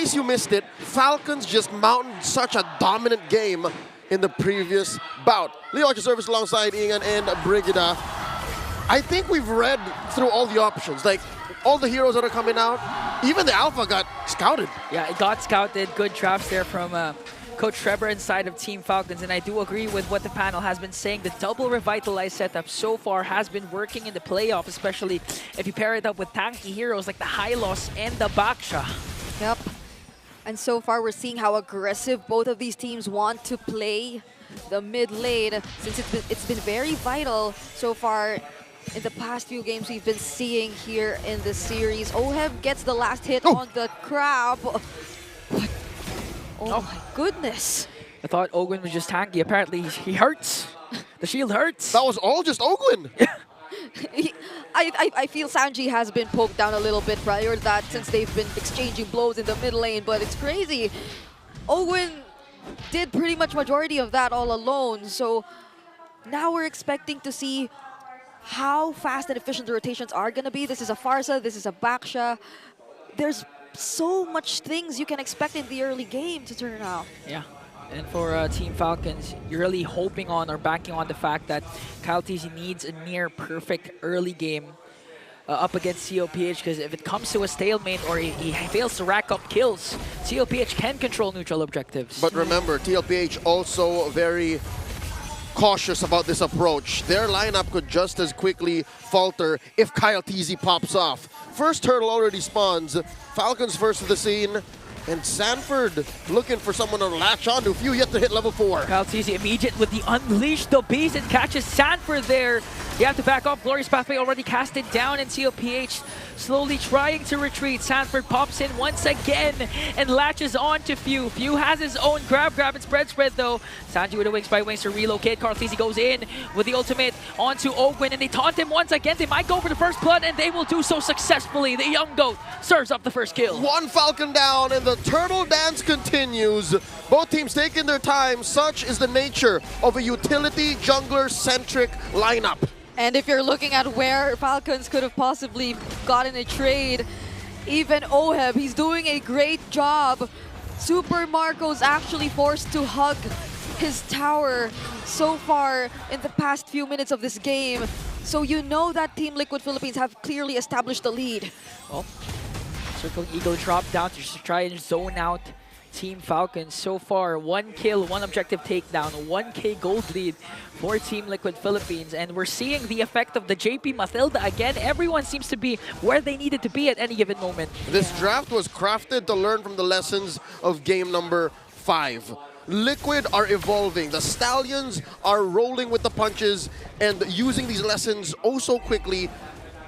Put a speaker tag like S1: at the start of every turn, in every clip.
S1: case you missed it, Falcons just mounted such a dominant game in the previous bout. Leo at your service alongside Ian and Brigida. I think we've read through all the options, like all the heroes that are coming out. Even the Alpha got scouted.
S2: Yeah, it got scouted. Good drafts there from Coach Trevor inside of Team Falcons, and I do agree with what the panel has been saying. The double revitalized setup so far has been working in the playoff, especially if you pair it up with tanky heroes like the Hylos and the Baksha.
S3: Yep. And so far, we're seeing how aggressive both of these teams want to play the mid lane, since it's been very vital so far in the past few games we've been seeing here in this series. Oheb gets the last hit on the crab. But, oh my goodness.
S2: I thought Ogwin was just tanky. Apparently, he hurts. The shield hurts.
S1: That was all just Ogwin.
S3: I feel Sanji has been poked down a little bit prior to that, since they've been exchanging blows in the mid lane, but it's crazy. Ogwin did pretty much majority of that all alone, so now we're expecting to see how fast and efficient the rotations are going to be. This is a Farsa, this is a Baksha. There's so much things you can expect in the early game to turn out.
S2: Yeah. And for Team Falcons, you're really hoping on or banking on the fact that Kyle TZ needs a near perfect early game up against Mpl-Ph, because if it comes to a stalemate or he fails to rack up kills, Mpl-Ph can control neutral objectives.
S1: But remember, Mpl-Ph also very cautious about this approach. Their lineup could just as quickly falter if Kyle TZ pops off. First turtle already spawns. Falcons first to the scene. And Sanford looking for someone to latch onto. Few yet to hit level 4.
S2: Kyle TZ immediate with the Unleash the Beast and catches Sanford there. You have to back off. Glorious Pathway already casted down, and Mpl-Ph slowly trying to retreat. Sanford pops in once again and latches on to Few. Few has his own grab and spread though. Sanji with a wings by wings to relocate. Kyle TZ goes in with the ultimate onto Ogwin, and they taunt him once again. They might go for the first blood, and they will do so successfully. The young goat serves up the first kill.
S1: One Falcon down, and the turtle dance continues. Both teams taking their time. Such is the nature of a utility jungler-centric lineup.
S3: And if you're looking at where Falcons could have possibly gotten a trade, even Oheb, he's doing a great job. Super Marco's actually forced to hug his tower so far in the past few minutes of this game. So you know that Team Liquid Philippines have clearly established the lead.
S2: Well, Circle Eagle drop down to just try and zone out Team Falcons. So far, 1 kill, 1 objective takedown, 1K gold lead for Team Liquid Philippines. And we're seeing the effect of the JP Mathilda again. Everyone seems to be where they needed to be at any given moment.
S1: This draft was crafted to learn from the lessons of game number 5. Liquid are evolving. The Stallions are rolling with the punches and using these lessons oh so quickly.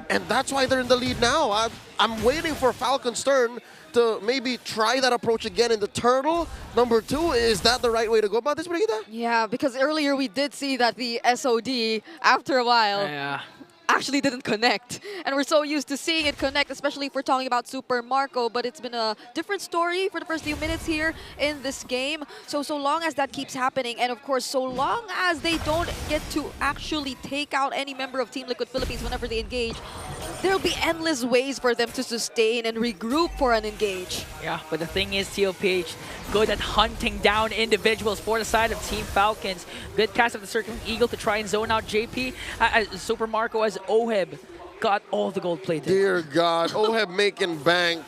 S1: And that's why they're in the lead now. I'm waiting for Falcon's turn to maybe try that approach again in the turtle. Number 2, is that the right way to go about this, Brigida?
S3: Yeah, because earlier we did see that the SOD, after a while, actually didn't connect. And we're so used to seeing it connect, especially if we're talking about Super Marco, but it's been a different story for the first few minutes here in this game. So long as that keeps happening, and of course, so long as they don't get to actually take out any member of Team Liquid Philippines whenever they engage, there'll be endless ways for them to sustain and regroup for an engage.
S2: Yeah, but the thing is, Mpl-Ph good at hunting down individuals for the side of Team Falcons. Good cast of the Circling Eagle to try and zone out JP. Super Marco as Oheb got all the gold plated.
S1: Dear God, Oheb making bank.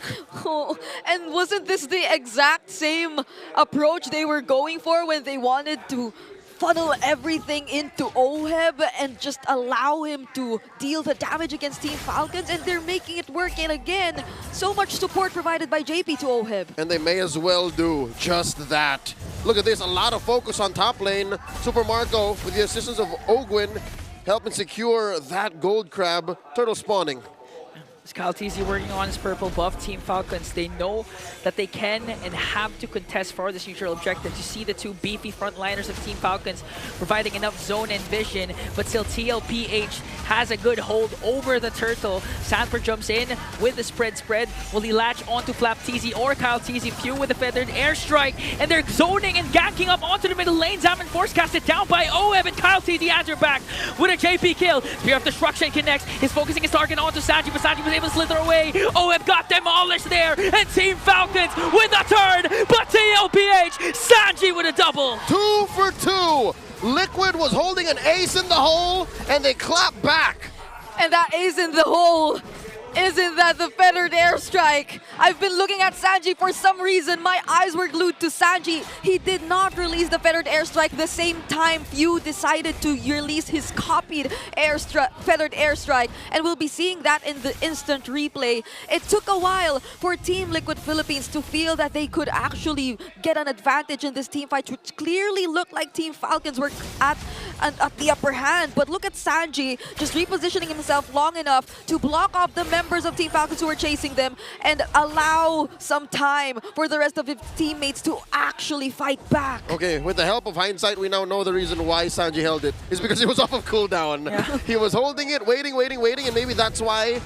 S3: Oh, and wasn't this the exact same approach they were going for when they wanted to funnel everything into Oheb and just allow him to deal the damage against Team Falcons? And they're making it work yet again. So much support provided by JP to Oheb.
S1: And they may as well do just that. Look at this, a lot of focus on top lane. Super Marco, with the assistance of Ogwin, helping secure that gold crab. Turtle spawning.
S2: Kyle TZ working on his purple buff. Team Falcons, they know that they can and have to contest for this neutral objective. You see the 2 beefy frontliners of Team Falcons providing enough zone and vision, but still Mpl-Ph has a good hold over the turtle. Sanford jumps in with the spread. Will he latch onto Flap TZ or Kyle TZ? Few with a feathered airstrike, and they're zoning and ganking up onto the middle lane. Zaman force casted down by Oheb, and Kyle TZ answer back with a JP kill. Spear of Destruction connects. He's focusing his target onto Sanji, but Sanji was able to slither away. OM got demolished there, and Team Falcons with a turn, but Mpl-Ph, Sanji with a double.
S1: 2 for 2. Liquid was holding an ace in the hole, and they clapped back.
S3: And that ace in the hole, isn't that the feathered airstrike? I've been looking at Sanji for some reason. My eyes were glued to Sanji. He did not release the feathered airstrike the same time Few decided to release his copied feathered airstrike. And we'll be seeing that in the instant replay. It took a while for Team Liquid Philippines to feel that they could actually get an advantage in this team fight, which clearly looked like Team Falcons were at the upper hand. But look at Sanji just repositioning himself long enough to block off the members of Team Falcons who were chasing them and allow some time for the rest of his teammates to actually fight back.
S1: Okay, with the help of hindsight, we now know the reason why Sanji held it. It's because he was off of cooldown.
S2: Yeah.
S1: He was holding it, waiting, and maybe that's why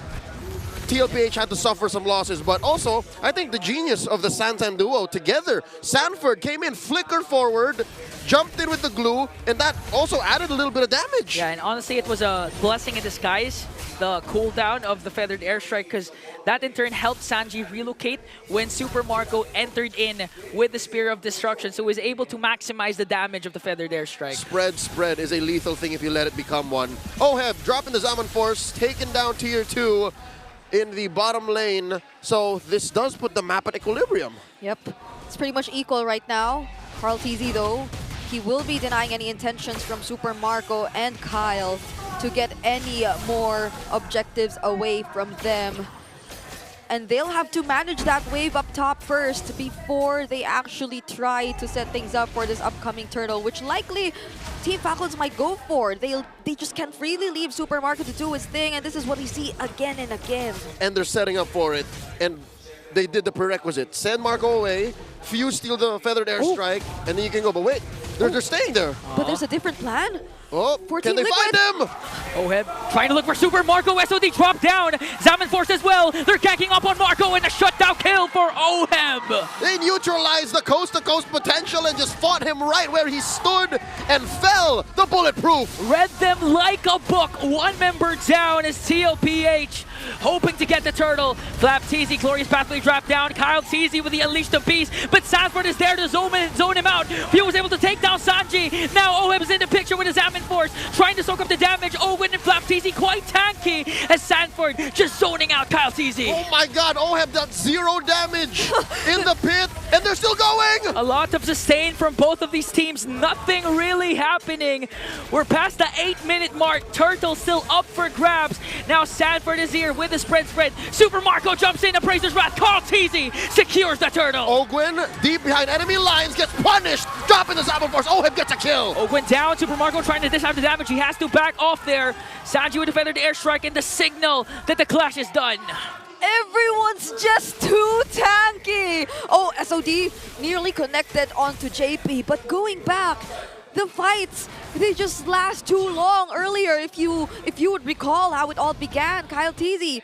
S1: Mpl-Ph had to suffer some losses. But also, I think the genius of the Santan duo together, Sanford came in, flickered forward, jumped in with the glue, and that also added a little bit of damage.
S2: Yeah, and honestly, it was a blessing in disguise, the cooldown of the feathered airstrike, because that in turn helped Sanji relocate when Super Marco entered in with the Spear of Destruction, so he was able to maximize the damage of the feathered airstrike.
S1: Spread is a lethal thing if you let it become one. Oheb dropping the Zaman Force, taking down Tier 2 in the bottom lane, so this does put the map at equilibrium.
S3: Yep, it's pretty much equal right now. Carl TZ though, he will be denying any intentions from Super Marco and Kyle to get any more objectives away from them. And they'll have to manage that wave up top first before they actually try to set things up for this upcoming turtle, which likely Team Falcons might go for. They just can't freely leave Super Marco to do his thing, and this is what we see again and again.
S1: And they're setting up for it, and they did the prerequisite. Send Marco away, Few steal the feathered airstrike, and then you can go. But wait, they're staying there.
S3: But there's a different plan.
S1: Oh, can they find him?
S2: Oheb trying to look for Super Marco. SOD dropped down. Zaman Force as well. They're ganking up on Marco, and a shutdown kill for Oheb.
S1: They neutralized the coast-to-coast potential and just fought him right where he stood and fell. The bulletproof.
S2: Read them like a book. One member down is Mpl-Ph, hoping to get the turtle. Flap TZ, Glorious Pathway dropped down. Kyle TZ with the Unleash the Beast, but Sanford is there to zone him out. Few was able to take down Sanji. Now Oheb's in the picture with his Zaman Force, trying to soak up the damage. Owen and Flap TZ quite tanky as Sanford just zoning out Kyle TZ.
S1: Oh my god, Oheb got 0 damage in the pit, and they're still going!
S2: A lot of sustain from both of these teams. Nothing really happening. We're past the 8-minute mark. Turtle still up for grabs. Now Sanford is here with the spread. Super Marco jumps in, Appraiser's Wrath. Carl TZ secures the turtle.
S1: Ogwin, deep behind enemy lines, gets punished, dropping the Zaman Force. Oheb gets a kill.
S2: Ogwin down, Super Marco trying to dish out the damage. He has to back off there. Sanji with a feathered airstrike and the signal that the clash is done.
S3: Everyone's just too tanky. Oh, SOD nearly connected onto JP, but going back, the fights, they just last too long earlier. If you would recall how it all began, Kyle TZ,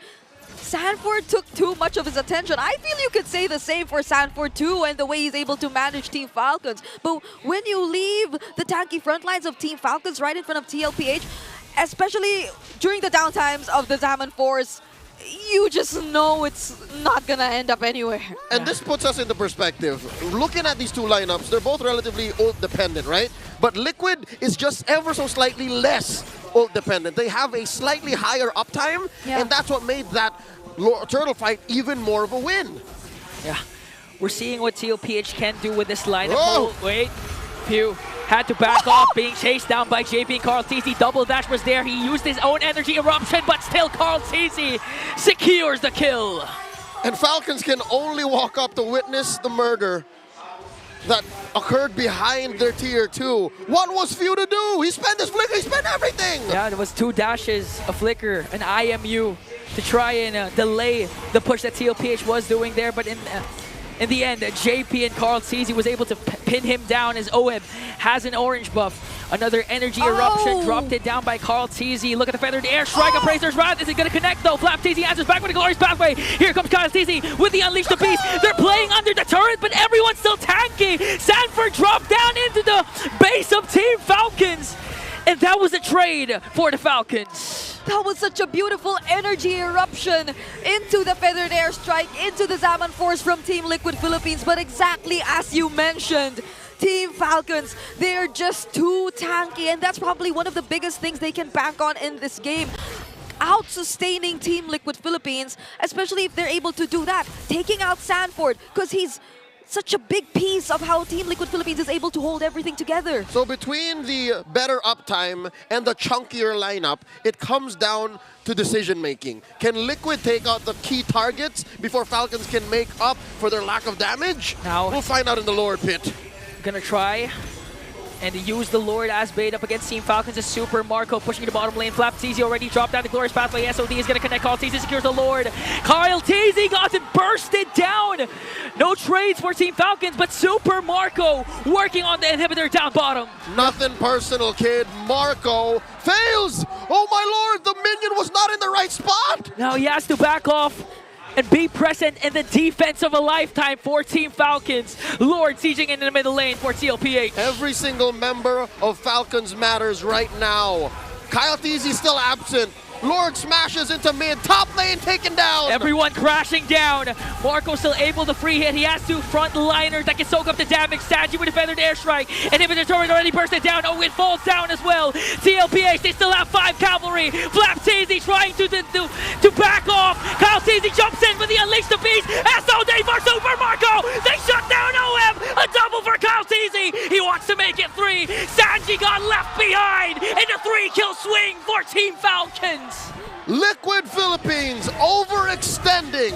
S3: Sanford took too much of his attention. I feel you could say the same for Sanford too, and the way he's able to manage Team Falcons. But when you leave the tanky front lines of Team Falcons right in front of Mpl-Ph, especially during the downtimes of the Zaman Force, you just know it's not gonna end up anywhere.
S1: And this puts us into perspective. Looking at these two lineups, they're both relatively ult dependent, right? But Liquid is just ever so slightly less ult dependent. They have a slightly higher uptime, and that's what made that turtle fight even more of a win.
S2: Yeah, we're seeing what Mpl-Ph can do with this lineup.
S1: Oh.
S2: Wait, Pew had to back off, being chased down by JP and Carl TZ. Double dash was there. He used his own energy eruption, but still Carl TZ secures the kill.
S1: And Falcons can only walk up to witness the murder that occurred behind their Tier 2. What was Few to do? He spent his flicker, he spent everything!
S2: Yeah, there was 2 dashes, a flicker, an IMU to try and delay the push that Mpl-Ph was doing there, but in the end, JP and Carl TZ was able to pin him down as Oheb has an orange buff. Another energy eruption dropped it down by Carl TZ. Look at the feathered airstrike. Appraiser's Wrath. Is it going to connect though? Flap TZ answers back with a Glorious Pathway. Here comes Kyle TZ with the Unleash the Beast. They're playing under the turret, but everyone's still tanky. Sanford dropped down into the base of Team Falcons. And that was a trade for the Falcons.
S3: That was such a beautiful energy eruption into the Feathered Airstrike, into the Zaman Force from Team Liquid Philippines. But exactly as you mentioned, Team Falcons, they're just too tanky, and that's probably one of the biggest things they can bank on in this game. Out-sustaining Team Liquid Philippines, especially if they're able to do that. Taking out Sanford, because he's such a big piece of how Team Liquid Philippines is able to hold everything together.
S1: So between the better uptime and the chunkier lineup, it comes down to decision making. Can Liquid take out the key targets before Falcons can make up for their lack of damage?
S2: Now,
S1: we'll find out in the lower pit.
S2: Gonna try and use the Lord as bait up against Team Falcons. Is Super Marco pushing the bottom lane. Flapteezy already dropped down the glorious pathway. SOD is gonna connect. KyleTeezy secures the Lord. KyleTeezy got it bursted down. No trades for Team Falcons, but Super Marco working on the inhibitor down bottom.
S1: Nothing personal, kid. Marco fails. Oh my lord, the minion was not in the right spot.
S2: Now he has to back off and be present in the defense of a lifetime for Team Falcons. Lord sieging in the middle lane for Mpl-Ph.
S1: Every single member of Falcons matters right now. KyleTeezy still absent. Lord smashes into mid, top lane taken down.
S2: Everyone crashing down. Marco still able to free hit. He has two frontliners that can soak up the damage. Sanji with a feathered airstrike. Inhibitor turret already bursted down. Oh, it falls down as well. Mpl-Ph, they still have 5 cavalry. Flapteezy trying to back off. KyleTeezy jumps in with the Unleash the Beast. SOD for Super Marco. They shut down OM. A double for KyleTeezy. He wants to make it 3. Sanji got left behind in a 3-kill swing for Team Falcons.
S1: Liquid Philippines overextending,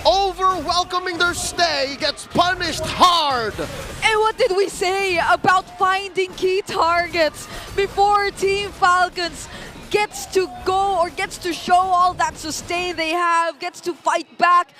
S1: over-welcoming their stay, gets punished hard.
S3: And what did we say about finding key targets before Team Falcons gets to go or gets to show all that sustain they have, gets to fight back,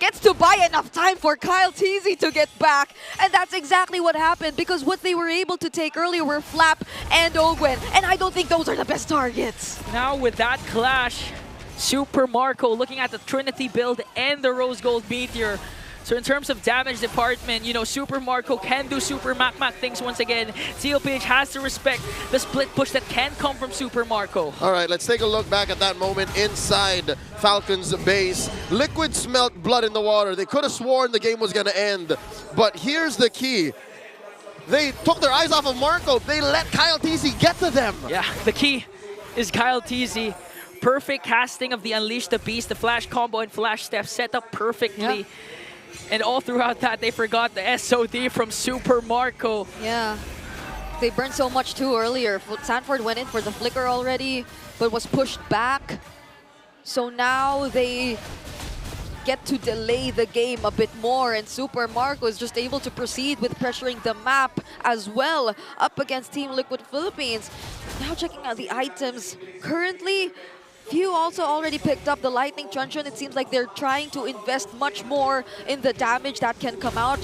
S3: gets to buy enough time for KyleTeezy to get back. And that's exactly what happened, because what they were able to take earlier were Flap and Ogwen. And I don't think those are the best targets.
S2: Now with that clash, Super Marco looking at the Trinity build and the Rose Gold Meteor. So in terms of damage department, you know, Super Marco can do Super Mac things once again. Mpl-Ph has to respect the split push that can come from Super Marco.
S1: All right, let's take a look back at that moment inside Falcons base. Liquid smelt blood in the water. They could have sworn the game was going to end. But here's the key. They took their eyes off of Marco. They let KyleTeezy get to them.
S2: Yeah, the key is KyleTeezy. Perfect casting of the Unleash the Beast, the flash combo and flash step set up perfectly.
S3: Yeah.
S2: And all throughout that, they forgot the SOD from Super Marco.
S3: Yeah, they burned so much too earlier. Sanford went in for the flicker already, but was pushed back. So now they get to delay the game a bit more, and Super Marco is just able to proceed with pressuring the map as well up against Team Liquid Philippines. Now checking out the items. Currently, few also already picked up the Lightning Truncheon. It seems like they're trying to invest much more in the damage that can come out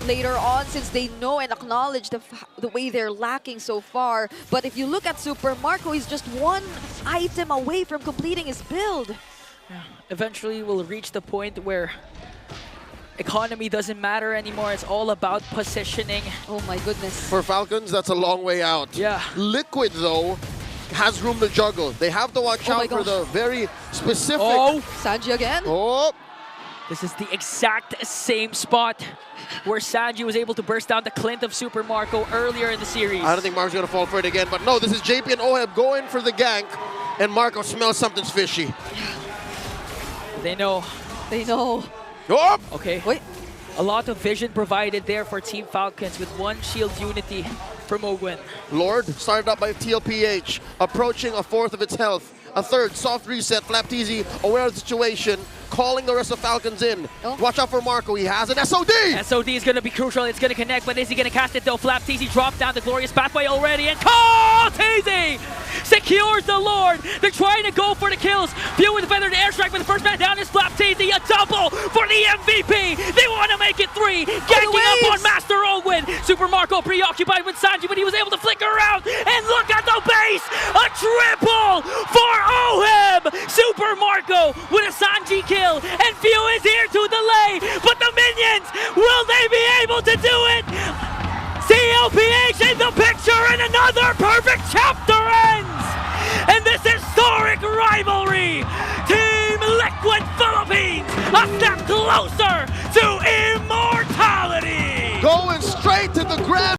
S3: later on, since they know and acknowledge the way they're lacking so far. But if you look at Super Marco, he's just one item away from completing his build.
S2: Yeah. Eventually, we'll reach the point where economy doesn't matter anymore. It's all about positioning.
S3: Oh my goodness.
S1: For Falcons, that's a long way out.
S2: Yeah.
S1: Liquid, though, has room to juggle. They have to watch out for the very specific...
S2: Oh!
S3: Sanji again?
S1: Oh!
S2: This is the exact same spot where Sanji was able to burst down the Clint of Super Marco earlier in the series.
S1: I don't think Marco's going to fall for it again, but no, this is JP and Oheb going for the gank, and Marco smells something's fishy.
S2: They know.
S3: They know.
S1: Oh!
S2: Okay.
S3: Wait.
S2: A lot of vision provided there for Team Falcons with one shield unity from Ogwen.
S1: Lord started up by Mpl-Ph, approaching a fourth of its health. A third, soft reset, Flapteezy aware of the situation, calling the rest of Falcons in.
S3: Oh.
S1: Watch out for Marco, he has an SOD!
S2: SOD is going to be crucial, it's going to connect, but is he going to cast it though? Flapteezy dropped down the glorious pathway already, and KyleTeezy secures the Lord! They're trying to go for the kills. Few with the feathered airstrike, but the first man down is Flapteezy, a double for the MVP! They want to make it 3, ganking up on Master Ogwen! Super Marco preoccupied with Sanji, but he was able to flicker around, and look at the base! A triple for Oheb! Super Marco with a Sanji kill, and Few is here to delay, but the minions, will they be able to do it? Mpl-Ph in the picture, and another perfect chapter ends! And this historic rivalry. Team Liquid Philippines, a step closer to immortality.
S1: Going straight to the grand